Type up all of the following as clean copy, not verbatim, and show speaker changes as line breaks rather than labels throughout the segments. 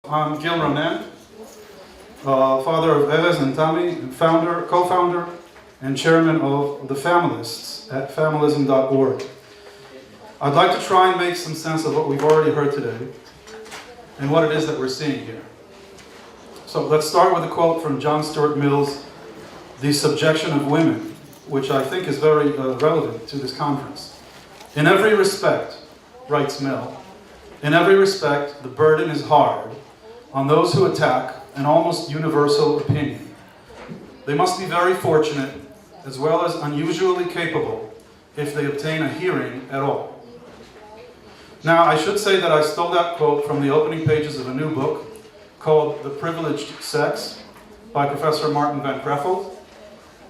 I'm Gil Ronen, father of Erez and Tami, and co-founder and chairman of the Familists at familism.org. I'd like to try and make some sense of what we've already heard today and what it is that we're seeing here. So let's start with a quote from John Stuart Mill's The Subjection of Women, which I think is very relevant to this conference. In every respect, writes Mill, in every respect, the burden is hard on those who attack an almost universal opinion. They must be very fortunate, as well as unusually capable, if they obtain a hearing at all. Now, I should say that I stole that quote from the opening pages of a new book called The Privileged Sex by Professor Martin van Crefeld,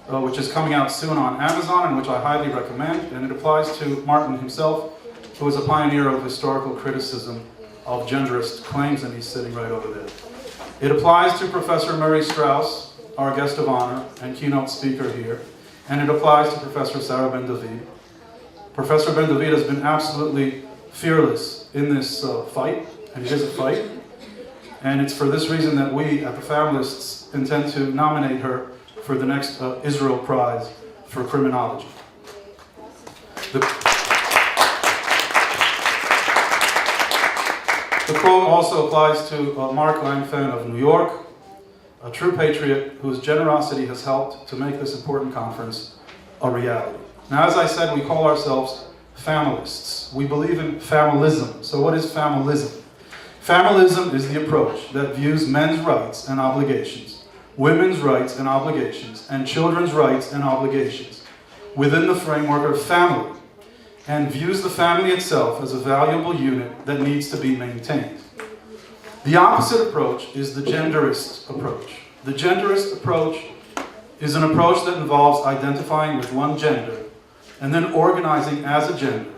which is coming out soon on Amazon and which I highly recommend, and it applies to Martin himself, who is a pioneer of historical criticism of genderist claims, and he's sitting right over there. It applies to Professor Murray Straus, our guest of honor and keynote speaker here, and it applies to Professor Sarah Ben-David. Professor Ben-David has been absolutely fearless in this fight, and it is a fight, and it's for this reason that we at the Familists intend to nominate her for the next Israel Prize for Criminology. The quote also applies to Mark Langfan of New York, a true patriot whose generosity has helped to make this important conference a reality. Now, as I said, we call ourselves Familists. We believe in familism. So what is familism? Familism is the approach that views men's rights and obligations, women's rights and obligations, and children's rights and obligations within the framework of family, and views the family itself as a valuable unit that needs to be maintained. The opposite approach is the genderist approach. The genderist approach is an approach that involves identifying with one gender and then organizing as a gender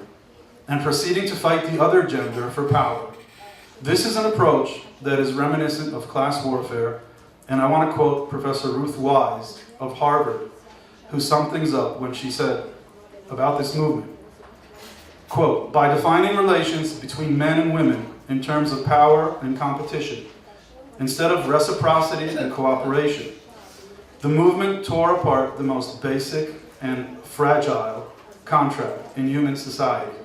and proceeding to fight the other gender for power. This is an approach that is reminiscent of class warfare, and I want to quote Professor Ruth Wise of Harvard, who summed things up when she said about this movement, quote, by defining relations between men and women in terms of power and competition, instead of reciprocity and cooperation, the movement tore apart the most basic and fragile contract in human society,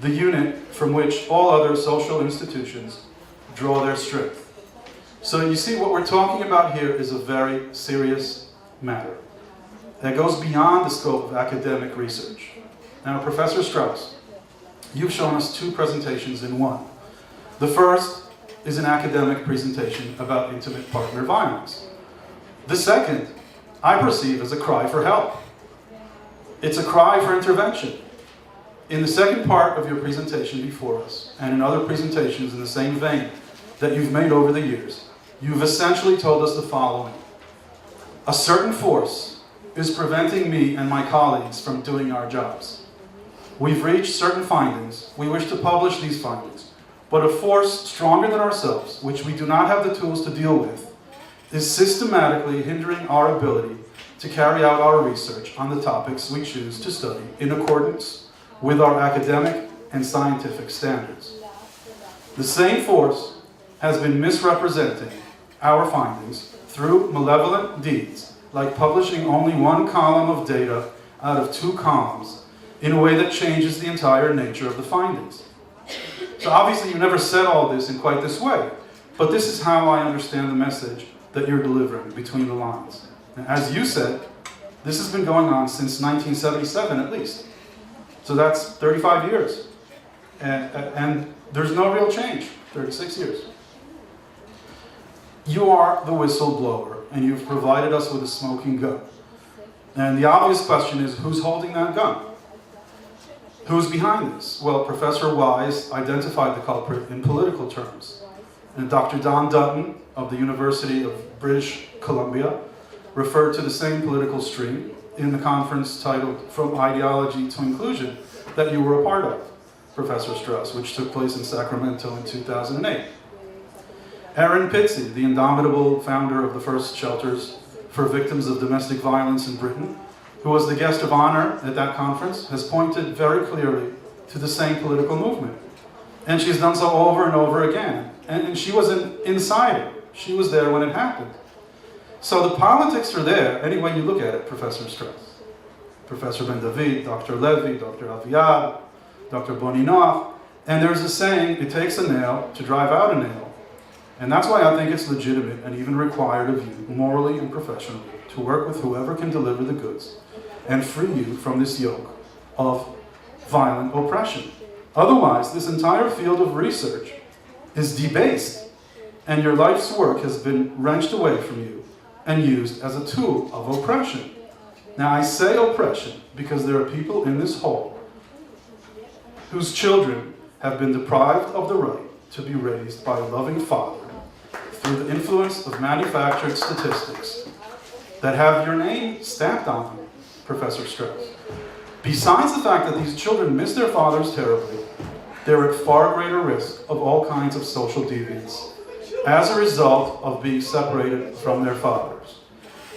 the unit from which all other social institutions draw their strength. So you see, what we're talking about here is a very serious matter that goes beyond the scope of academic research. Now, Professor Straus, you've shown us two presentations in one. The first is an academic presentation about intimate partner violence. The second, I perceive as a cry for help. It's a cry for intervention. In the second part of your presentation before us, and in other presentations in the same vein that you've made over the years, you've essentially told us the following. A certain force is preventing me and my colleagues from doing our jobs. We've reached certain findings. We wish to publish these findings. But a force stronger than ourselves, which we do not have the tools to deal with, is systematically hindering our ability to carry out our research on the topics we choose to study in accordance with our academic and scientific standards. The same force has been misrepresenting our findings through malevolent deeds, like publishing only one column of data out of two columns in a way that changes the entire nature of the findings. So obviously you never said all this in quite this way, but this is how I understand the message that you're delivering between the lines. And as you said, this has been going on since 1977 at least. So that's 35 years. And there's no real change, 36 years. You are the whistleblower, and you've provided us with a smoking gun. And the obvious question is, who's holding that gun? Who's behind this? Well, Professor Wise identified the culprit in political terms. And Dr. Don Dutton of the University of British Columbia referred to the same political stream in the conference titled From Ideology to Inclusion that you were a part of, Professor Straus, which took place in Sacramento in 2008. Erin Pizzey, the indomitable founder of the first shelters for victims of domestic violence in Britain, who was the guest of honor at that conference, has pointed very clearly to the same political movement. And she's done so over and over again. and she was an insider. She was there when it happened. So the politics are there, any way you look at it, Professor Straus, Professor Ben David, Dr. Levy, Dr. Aviad, Dr. Boninov, and there's a saying, it takes a nail to drive out a nail. And that's why I think it's legitimate and even required of you, morally and professionally, to work with whoever can deliver the goods and free you from this yoke of violent oppression. Otherwise, this entire field of research is debased, and your life's work has been wrenched away from you and used as a tool of oppression. Now, I say oppression because there are people in this hall whose children have been deprived of the right to be raised by a loving father through the influence of manufactured statistics that have your name stamped on them, Professor Straus. Besides the fact that these children miss their fathers terribly, they're at far greater risk of all kinds of social deviance as a result of being separated from their fathers.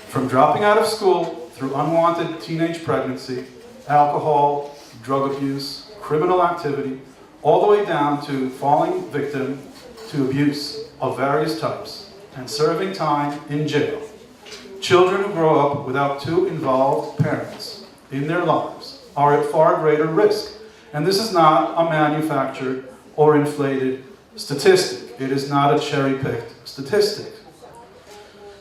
From dropping out of school through unwanted teenage pregnancy, alcohol, drug abuse, criminal activity, all the way down to falling victim to abuse of various types and serving time in jail. Children who grow up without two involved parents in their lives are at far greater risk. And this is not a manufactured or inflated statistic. It is not a cherry-picked statistic.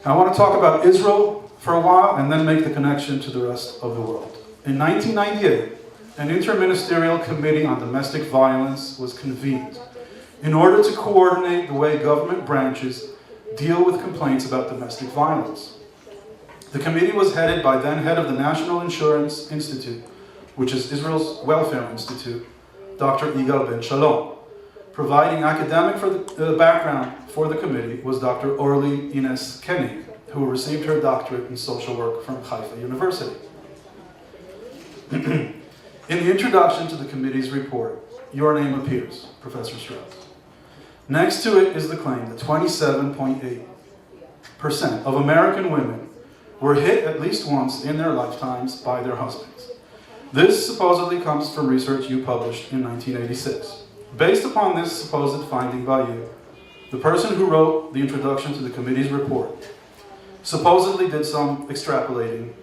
Now, I want to talk about Israel for a while and then make the connection to the rest of the world. In 1998, an interministerial committee on domestic violence was convened in order to coordinate the way government branches deal with complaints about domestic violence. The committee was headed by then head of the National Insurance Institute, which is Israel's welfare institute, Dr. Yigal Ben Shalom. Providing academic background for the committee was Dr. Orly Ines Koenig, who received her doctorate in social work from Haifa University. In the introduction to the committee's report, your name appears, Professor Straus. Next to it is the claim that 27.8% of American women were hit at least once in their lifetimes by their husbands. This supposedly comes from research you published in 1986. Based upon this supposed finding by you, the person who wrote the introduction to the committee's report supposedly did some extrapolating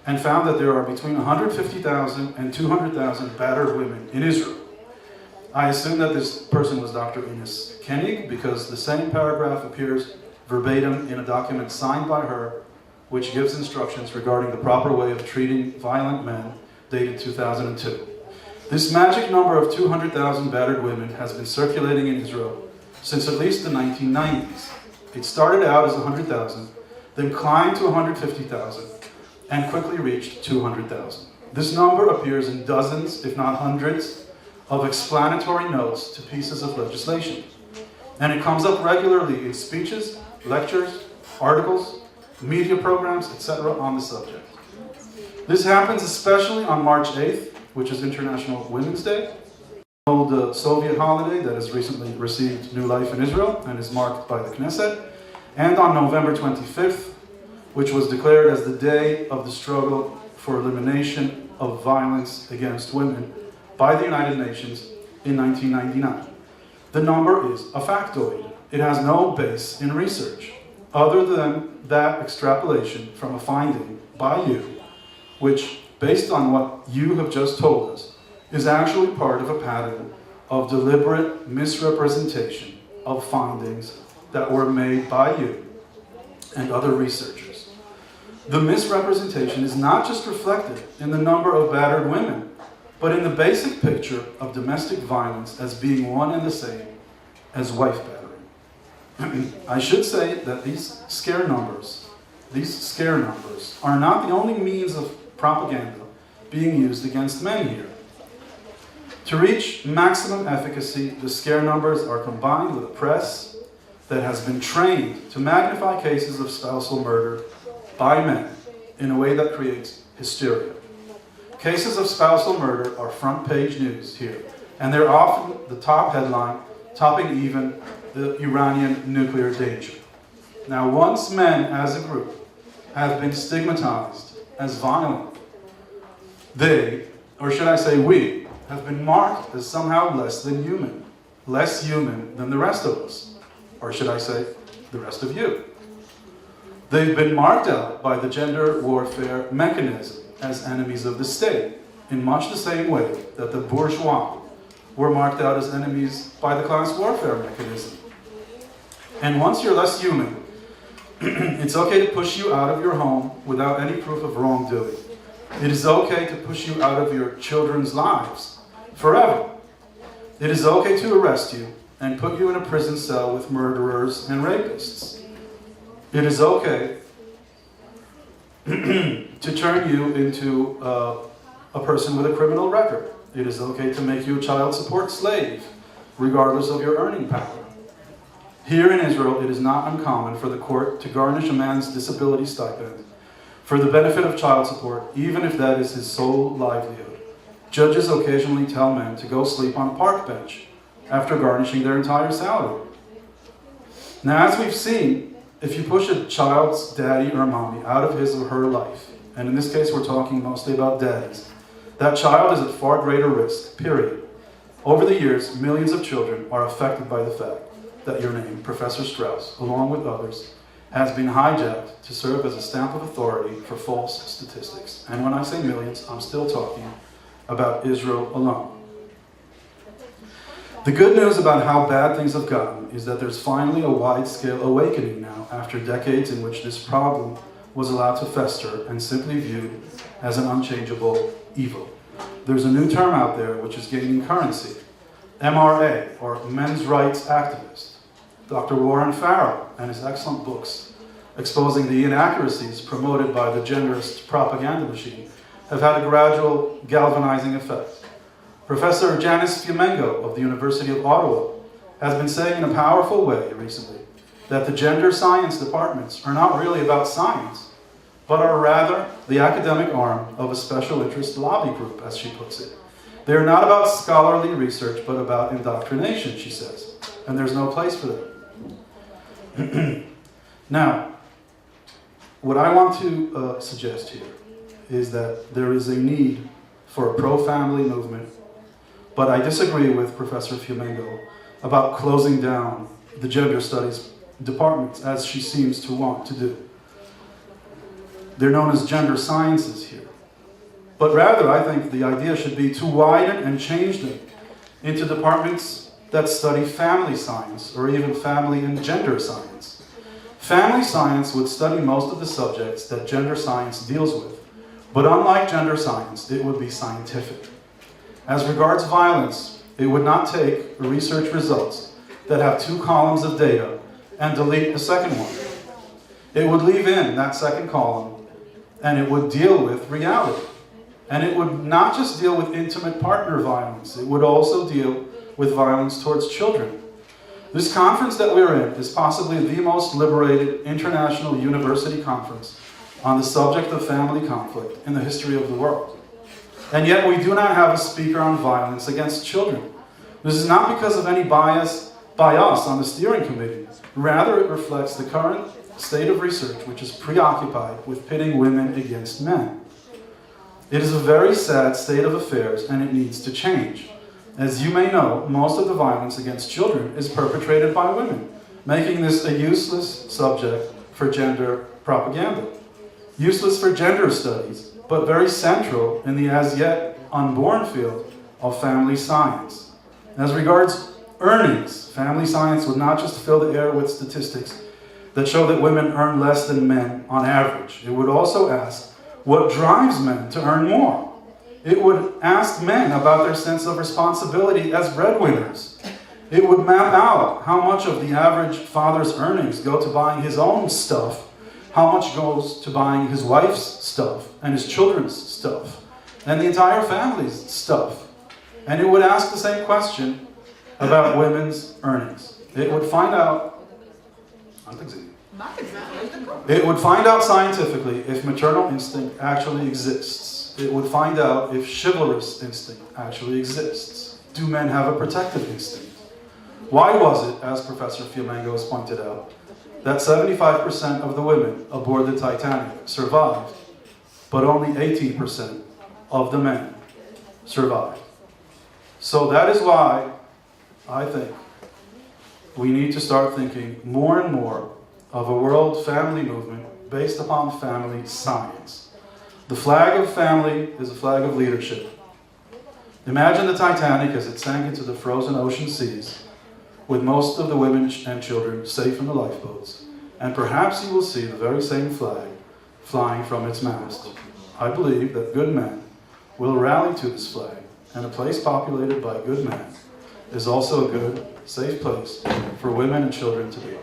and found that there are between 150,000 and 200,000 battered women in Israel. I assume that this person was Dr. Ines Koenig because the same paragraph appears verbatim in a document signed by her, which gives instructions regarding the proper way of treating violent men, dated 2002. This magic number of 200,000 battered women has been circulating in Israel since at least the 1990s. It started out as 100,000, then climbed to 150,000, and quickly reached 200,000. This number appears in dozens, if not hundreds, of explanatory notes to pieces of legislation. And it comes up regularly in speeches, lectures, articles, media programs, etc. on the subject. This happens especially on March 8th, which is International Women's Day, the Soviet holiday that has recently received new life in Israel and is marked by the Knesset, and on November 25th, which was declared as the day of the struggle for elimination of violence against women by the United Nations in 1999. The number is a factoid. It has no base in research, other than that extrapolation from a finding by you, which, based on what you have just told us, is actually part of a pattern of deliberate misrepresentation of findings that were made by you and other researchers. The misrepresentation is not just reflected in the number of battered women, but in the basic picture of domestic violence as being one and the same as wife battering. I should say that these scare numbers are not the only means of propaganda being used against men here. To reach maximum efficacy, the scare numbers are combined with a press that has been trained to magnify cases of spousal murder by men in a way that creates hysteria. Cases of spousal murder are front page news here, and they're often the top headline, topping even the Iranian nuclear danger. Now, once men as a group have been stigmatized as violent, they, or should I say we, have been marked as somehow less human than the rest of us. or should I say, the rest of you. They've been marked out by the gender warfare mechanism as enemies of the state, in much the same way that the bourgeois were marked out as enemies by the class warfare mechanism. And once you're less human, it's okay to push you out of your home without any proof of wrongdoing. It is okay to push you out of your children's lives forever. It is okay to arrest you and put you in a prison cell with murderers and rapists. It is okay to turn you into a person with a criminal record. It is okay to make you a child support slave, regardless of your earning power. Here in Israel, it is not uncommon for the court to garnish a man's disability stipend for the benefit of child support, even if that is his sole livelihood. Judges occasionally tell men to go sleep on a park bench after garnishing their entire salary. Now, as we've seen, if you push a child's daddy or mommy out of his or her life, and in this case we're talking mostly about daddies, that child is at far greater risk, period. Over the years, millions of children are affected by the fact that your name, Professor Straus, along with others, has been hijacked to serve as a stamp of authority for false statistics. And when I say millions, I'm still talking about Israel alone. The good news about how bad things have gotten is that there's finally a wide-scale awakening now after decades in which this problem was allowed to fester and simply viewed as an unchangeable evil. There's a new term out there which is gaining currency, MRA, or Men's Rights Activist. Dr. Warren Farrell and his excellent books exposing the inaccuracies promoted by the genderist propaganda machine have had a gradual galvanizing effect. Professor Janice Fumengo of the University of Ottawa has been saying in a powerful way recently that the gender science departments are not really about science, but are rather the academic arm of a special interest lobby group, as she puts it. They are not about scholarly research, but about indoctrination, she says, and there's no place for them. Now, what I want to suggest here is that there is a need for a pro-family movement, but I disagree with Professor Fumengo about closing down the gender studies departments, as she seems to want to do. They're known as gender sciences here. But rather, I think the idea should be to widen and change them into departments that study family science, or even family and gender science. Family science would study most of the subjects that gender science deals with, but unlike gender science, it would be scientific. As regards violence, it would not take research results that have 2 columns of data and delete the second one. It would leave in that second column, and it would deal with reality. And it would not just deal with intimate partner violence, it would also deal with violence towards children. This conference that we're in is possibly the most liberated international university conference on the subject of family conflict in the history of the world. And yet we do not have a speaker on violence against children. This is not because of any bias by us on the steering committee. Rather, it reflects the current state of research, which is preoccupied with pitting women against men. It is a very sad state of affairs, and it needs to change. As you may know, most of the violence against children is perpetrated by women, making this a useless subject for gender propaganda. Useless for gender studies, but very central in the as yet unborn field of family science. As regards earnings, family science would not just fill the air with statistics that show that women earn less than men on average. It would also ask what drives men to earn more. It would ask men about their sense of responsibility as breadwinners. It would map out how much of the average father's earnings go to buying his own stuff, how much goes to buying his wife's stuff and his children's stuff, and the entire family's stuff. And it would ask the same question about women's earnings. It would find out scientifically if maternal instinct actually exists. It would find out if chivalrous instinct actually exists. Do men have a protective instinct? Why was it, as Professor Fumengo has pointed out, that 75% of the women aboard the Titanic survived, but only 18% of the men survived? So that is why I think we need to start thinking more and more of a world family movement based upon family science. The flag of family is a flag of leadership. Imagine the Titanic as it sank into the frozen ocean seas, with most of the women and children safe in the lifeboats, and perhaps you will see the very same flag flying from its mast. I believe that good men will rally to this flag, and a place populated by good men is also a good, safe place for women and children to be.